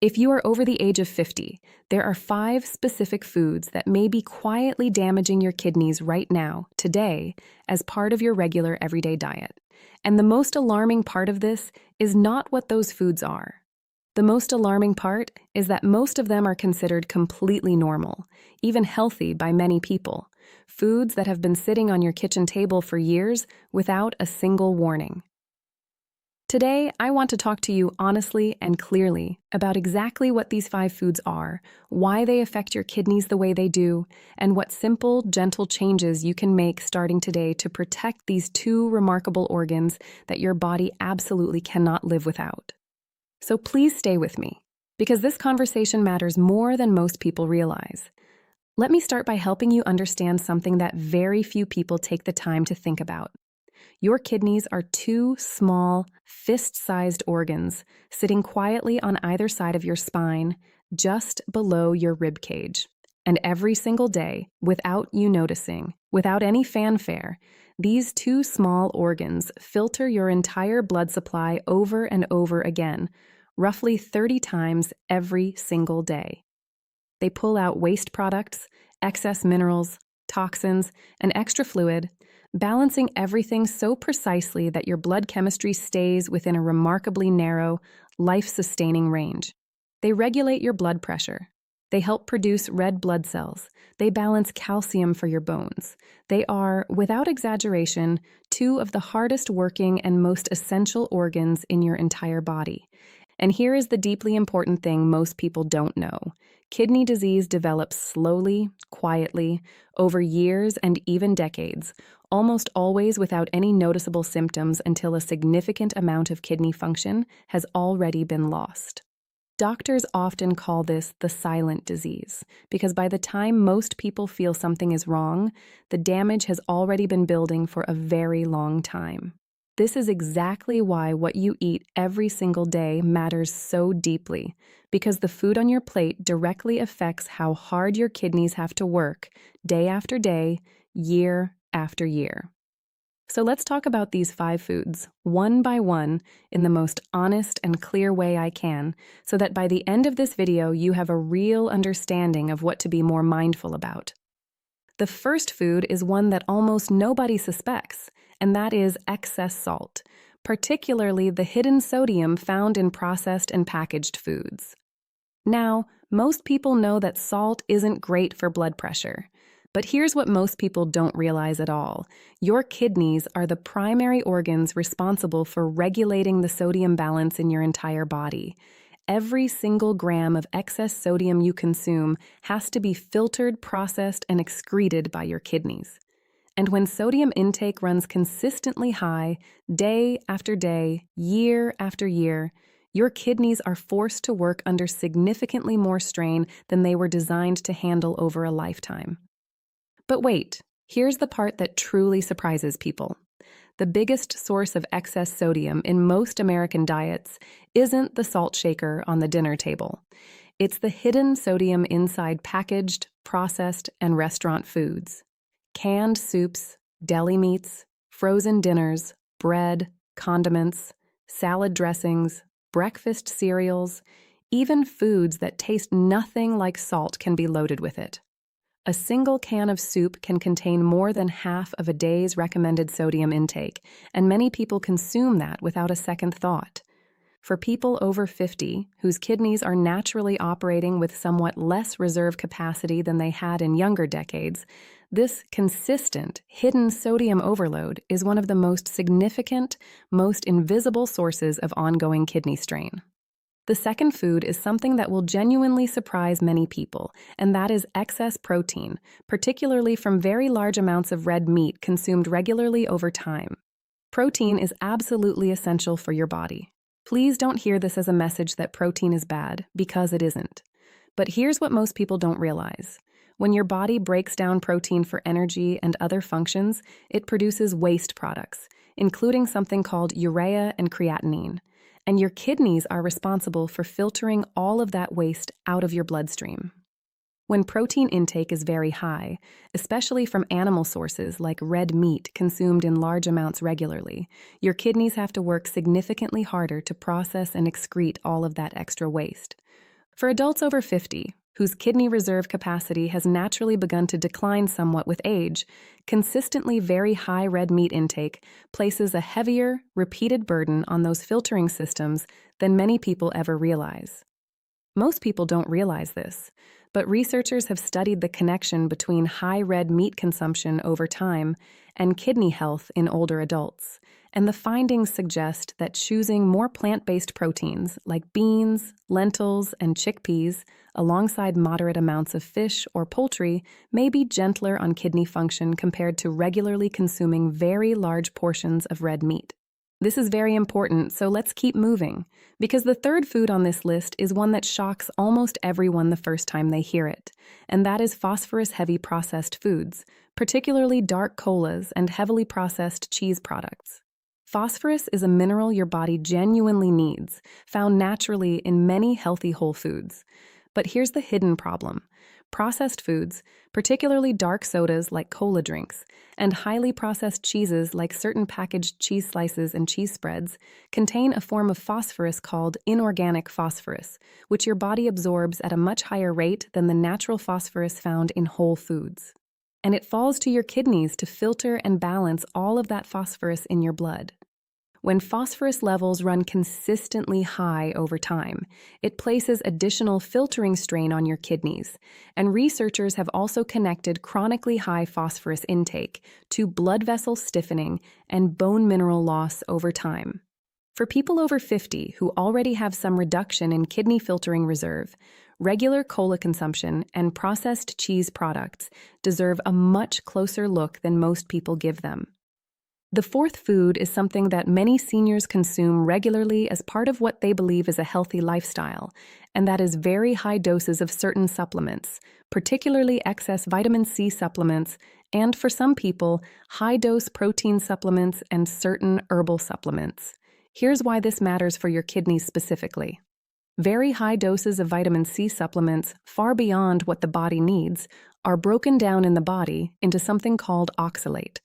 If you are over the age of 50, there are 5 specific foods that may be quietly damaging your kidneys right now, today, as part of your regular everyday diet. And the most alarming part of this is not what those foods are. The most alarming part is that most of them are considered completely normal, even healthy by many people. Foods that have been sitting on your kitchen table for years without a single warning. Today, I want to talk to you honestly and clearly about exactly what these 5 foods are, why they affect your kidneys the way they do, and what simple, gentle changes you can make starting today to protect these 2 remarkable organs that your body absolutely cannot live without. So please stay with me, because this conversation matters more than most people realize. Let me start by helping you understand something that very few people take the time to think about. Your kidneys are 2 small, fist-sized organs sitting quietly on either side of your spine, just below your rib cage. And every single day, without you noticing, without any fanfare, these 2 small organs filter your entire blood supply over and over again, roughly 30 times every single day. They pull out waste products, excess minerals, toxins, and extra fluid, balancing everything so precisely that your blood chemistry stays within a remarkably narrow, life-sustaining range. They regulate your blood pressure. They help produce red blood cells. They balance calcium for your bones. They are, without exaggeration, 2 of the hardest working and most essential organs in your entire body. And here is the deeply important thing most people don't know. Kidney disease develops slowly, quietly, over years and even decades, almost always without any noticeable symptoms until a significant amount of kidney function has already been lost. Doctors often call this the silent disease, because by the time most people feel something is wrong, the damage has already been building for a very long time. This is exactly why what you eat every single day matters so deeply, because the food on your plate directly affects how hard your kidneys have to work day after day, year after year. So let's talk about these 5 foods, one by one, in the most honest and clear way I can, so that by the end of this video you have a real understanding of what to be more mindful about. The first food is one that almost nobody suspects, and that is excess salt, particularly the hidden sodium found in processed and packaged foods. Now, most people know that salt isn't great for blood pressure. But here's what most people don't realize at all. Your kidneys are the primary organs responsible for regulating the sodium balance in your entire body. Every single gram of excess sodium you consume has to be filtered, processed, and excreted by your kidneys. And when sodium intake runs consistently high, day after day, year after year, your kidneys are forced to work under significantly more strain than they were designed to handle over a lifetime. But wait, here's the part that truly surprises people. The biggest source of excess sodium in most American diets isn't the salt shaker on the dinner table. It's the hidden sodium inside packaged, processed, and restaurant foods. Canned soups, deli meats, frozen dinners, bread, condiments, salad dressings, breakfast cereals, even foods that taste nothing like salt can be loaded with it. A single can of soup can contain more than half of a day's recommended sodium intake, and many people consume that without a second thought. For people over 50, whose kidneys are naturally operating with somewhat less reserve capacity than they had in younger decades, this consistent, hidden sodium overload is one of the most significant, most invisible sources of ongoing kidney strain. The second food is something that will genuinely surprise many people, and that is excess protein, particularly from very large amounts of red meat consumed regularly over time. Protein is absolutely essential for your body. Please don't hear this as a message that protein is bad, because it isn't. But here's what most people don't realize. When your body breaks down protein for energy and other functions, it produces waste products, including something called urea and creatinine. And your kidneys are responsible for filtering all of that waste out of your bloodstream. When protein intake is very high, especially from animal sources like red meat consumed in large amounts regularly, your kidneys have to work significantly harder to process and excrete all of that extra waste. For adults over 50, whose kidney reserve capacity has naturally begun to decline somewhat with age, consistently very high red meat intake places a heavier, repeated burden on those filtering systems than many people ever realize. Most people don't realize this, but researchers have studied the connection between high red meat consumption over time and kidney health in older adults, and the findings suggest that choosing more plant-based proteins like beans, lentils, and chickpeas alongside moderate amounts of fish or poultry may be gentler on kidney function compared to regularly consuming very large portions of red meat. This is very important, so let's keep moving, because the third food on this list is one that shocks almost everyone the first time they hear it, and that is phosphorus-heavy processed foods, particularly dark colas and heavily processed cheese products. Phosphorus is a mineral your body genuinely needs, found naturally in many healthy whole foods. But here's the hidden problem. Processed foods, particularly dark sodas like cola drinks, and highly processed cheeses like certain packaged cheese slices and cheese spreads, contain a form of phosphorus called inorganic phosphorus, which your body absorbs at a much higher rate than the natural phosphorus found in whole foods. And it falls to your kidneys to filter and balance all of that phosphorus in your blood. When phosphorus levels run consistently high over time, it places additional filtering strain on your kidneys, and researchers have also connected chronically high phosphorus intake to blood vessel stiffening and bone mineral loss over time. For people over 50 who already have some reduction in kidney filtering reserve, regular cola consumption and processed cheese products deserve a much closer look than most people give them. The fourth food is something that many seniors consume regularly as part of what they believe is a healthy lifestyle, and that is very high doses of certain supplements, particularly excess vitamin C supplements, and for some people, high-dose protein supplements and certain herbal supplements. Here's why this matters for your kidneys specifically. Very high doses of vitamin C supplements, far beyond what the body needs, are broken down in the body into something called oxalate.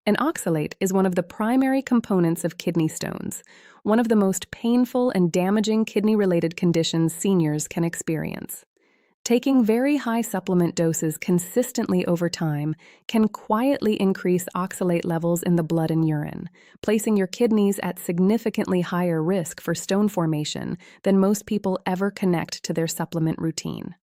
An oxalate is one of the primary components of kidney stones, one of the most painful and damaging kidney-related conditions seniors can experience. Taking very high supplement doses consistently over time can quietly increase oxalate levels in the blood and urine, placing your kidneys at significantly higher risk for stone formation than most people ever connect to their supplement routine.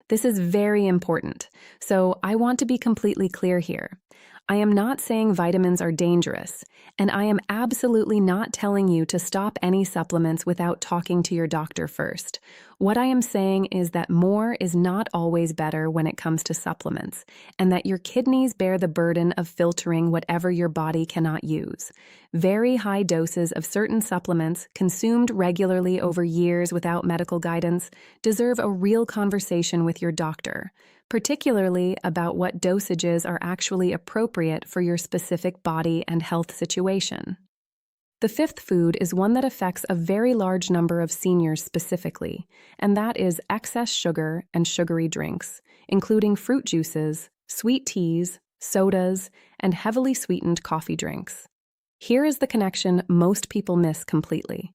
This is very important, so I want to be completely clear here. I am not saying vitamins are dangerous, and I am absolutely not telling you to stop any supplements without talking to your doctor first. What I am saying is that more is not always better when it comes to supplements, and that your kidneys bear the burden of filtering whatever your body cannot use. Very high doses of certain supplements, consumed regularly over years without medical guidance, deserve a real conversation with your doctor, particularly about what dosages are actually appropriate for your specific body and health situation. The fifth food is one that affects a very large number of seniors specifically, and that is excess sugar and sugary drinks, including fruit juices, sweet teas, sodas, and heavily sweetened coffee drinks. Here is the connection most people miss completely.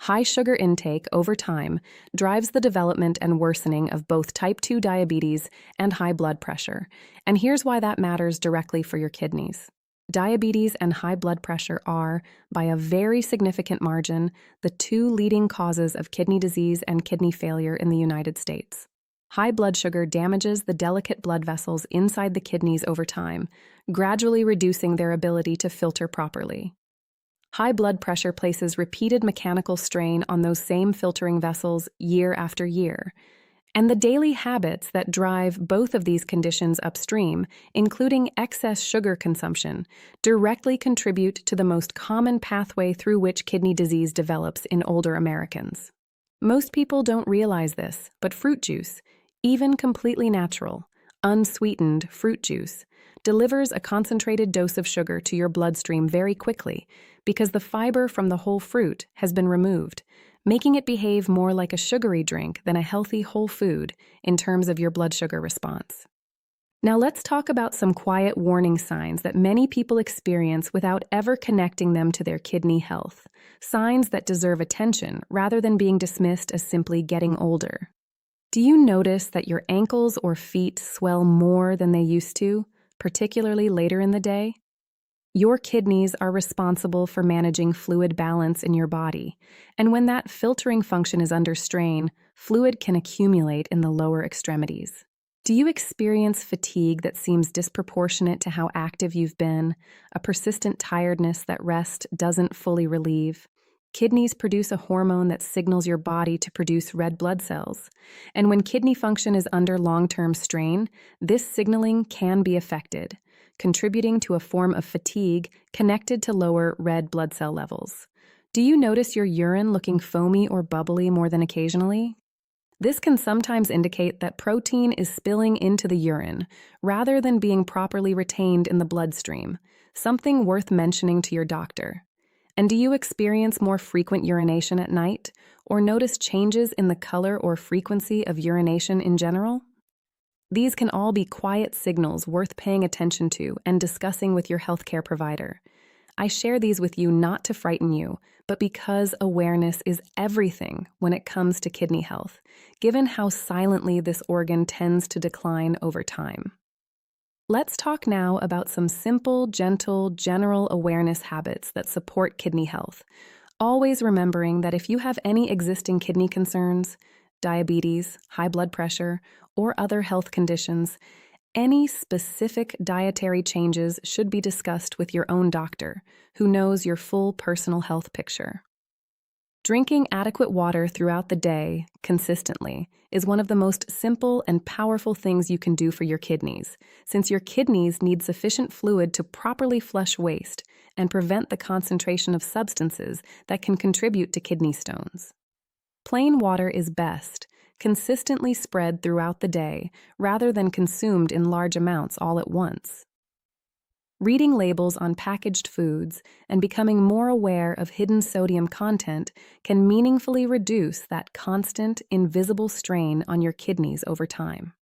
High sugar intake over time drives the development and worsening of both type 2 diabetes and high blood pressure, and here's why that matters directly for your kidneys. Diabetes and high blood pressure are, by a very significant margin, the two leading causes of kidney disease and kidney failure in the United States. High blood sugar damages the delicate blood vessels inside the kidneys over time, gradually reducing their ability to filter properly. High blood pressure places repeated mechanical strain on those same filtering vessels year after year. And the daily habits that drive both of these conditions upstream, including excess sugar consumption, directly contribute to the most common pathway through which kidney disease develops in older Americans. Most people don't realize this, but fruit juice, even completely natural, unsweetened fruit juice, delivers a concentrated dose of sugar to your bloodstream very quickly because the fiber from the whole fruit has been removed, making it behave more like a sugary drink than a healthy whole food in terms of your blood sugar response. Now let's talk about some quiet warning signs that many people experience without ever connecting them to their kidney health, signs that deserve attention rather than being dismissed as simply getting older. Do you notice that your ankles or feet swell more than they used to, particularly later in the day? Your kidneys are responsible for managing fluid balance in your body, and when that filtering function is under strain, fluid can accumulate in the lower extremities. Do you experience fatigue that seems disproportionate to how active you've been, a persistent tiredness that rest doesn't fully relieve? Kidneys produce a hormone that signals your body to produce red blood cells, and when kidney function is under long-term strain, this signaling can be affected, contributing to a form of fatigue connected to lower red blood cell levels. Do you notice your urine looking foamy or bubbly more than occasionally? This can sometimes indicate that protein is spilling into the urine rather than being properly retained in the bloodstream, something worth mentioning to your doctor. And do you experience more frequent urination at night, or notice changes in the color or frequency of urination in general? These can all be quiet signals worth paying attention to and discussing with your healthcare provider. I share these with you not to frighten you, but because awareness is everything when it comes to kidney health, given how silently this organ tends to decline over time. Let's talk now about some simple, gentle, general awareness habits that support kidney health, always remembering that if you have any existing kidney concerns, diabetes, high blood pressure, or other health conditions, any specific dietary changes should be discussed with your own doctor, who knows your full personal health picture. Drinking adequate water throughout the day, consistently, is one of the most simple and powerful things you can do for your kidneys, since your kidneys need sufficient fluid to properly flush waste and prevent the concentration of substances that can contribute to kidney stones. Plain water is best, consistently spread throughout the day rather than consumed in large amounts all at once. Reading labels on packaged foods and becoming more aware of hidden sodium content can meaningfully reduce that constant, invisible strain on your kidneys over time.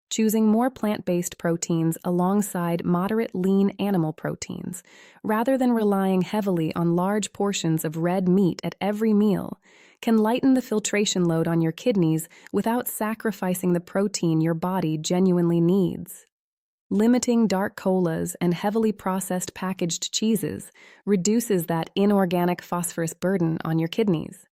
Choosing more plant-based proteins alongside moderate lean animal proteins, rather than relying heavily on large portions of red meat at every meal, can lighten the filtration load on your kidneys without sacrificing the protein your body genuinely needs. Limiting dark colas and heavily processed packaged cheeses reduces that inorganic phosphorus burden on your kidneys.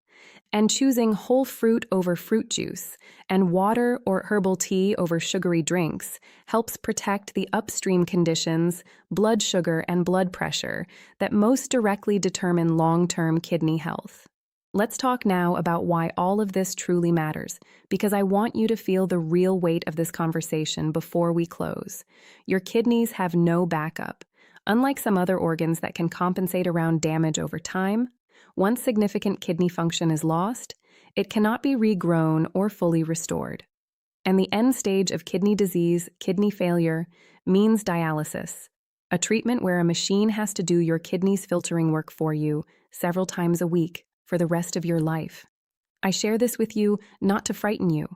And choosing whole fruit over fruit juice and water or herbal tea over sugary drinks helps protect the upstream conditions, blood sugar and blood pressure, that most directly determine long-term kidney health. Let's talk now about why all of this truly matters, because I want you to feel the real weight of this conversation before we close. Your kidneys have no backup. Unlike some other organs that can compensate around damage over time, once significant kidney function is lost, it cannot be regrown or fully restored. And the end stage of kidney disease, kidney failure, means dialysis, a treatment where a machine has to do your kidneys' filtering work for you several times a week for the rest of your life. I share this with you not to frighten you,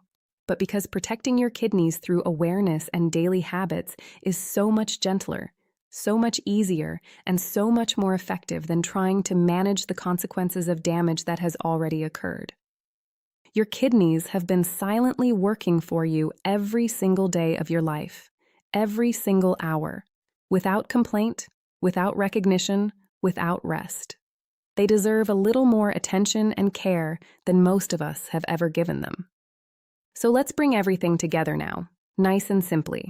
but because protecting your kidneys through awareness and daily habits is so much gentler, so much easier, and so much more effective than trying to manage the consequences of damage that has already occurred. Your kidneys have been silently working for you every single day of your life, every single hour, without complaint, without recognition, without rest. They deserve a little more attention and care than most of us have ever given them. So let's bring everything together now, nice and simply.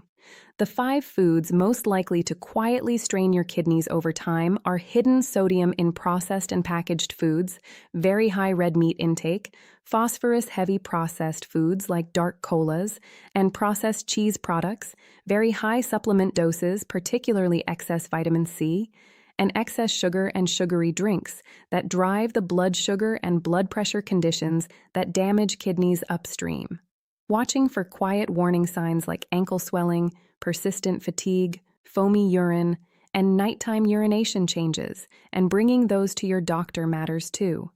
The 5 foods most likely to quietly strain your kidneys over time are hidden sodium in processed and packaged foods, very high red meat intake, phosphorus-heavy processed foods like dark colas, and processed cheese products, very high supplement doses, particularly excess vitamin C, and excess sugar and sugary drinks that drive the blood sugar and blood pressure conditions that damage kidneys upstream. Watching for quiet warning signs like ankle swelling, persistent fatigue, foamy urine, and nighttime urination changes, and bringing those to your doctor matters too.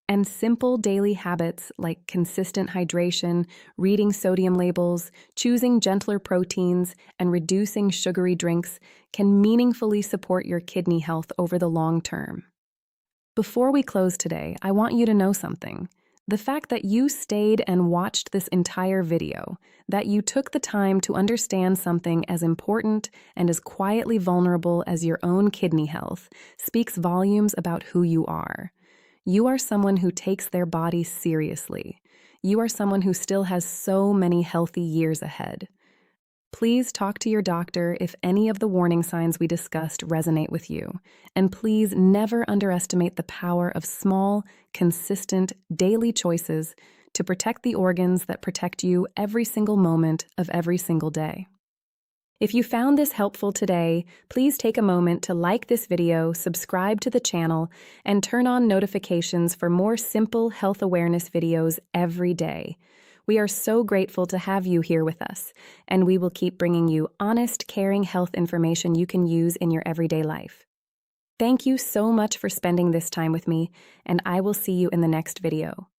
And simple daily habits like consistent hydration, reading sodium labels, choosing gentler proteins, and reducing sugary drinks can meaningfully support your kidney health over the long term. Before we close today, I want you to know something. The fact that you stayed and watched this entire video, that you took the time to understand something as important and as quietly vulnerable as your own kidney health, speaks volumes about who you are. You are someone who takes their body seriously. You are someone who still has so many healthy years ahead. Please talk to your doctor if any of the warning signs we discussed resonate with you. And please never underestimate the power of small, consistent, daily choices to protect the organs that protect you every single moment of every single day. If you found this helpful today, please take a moment to like this video, subscribe to the channel, and turn on notifications for more simple health awareness videos every day. We are so grateful to have you here with us, and we will keep bringing you honest, caring health information you can use in your everyday life. Thank you so much for spending this time with me, and I will see you in the next video.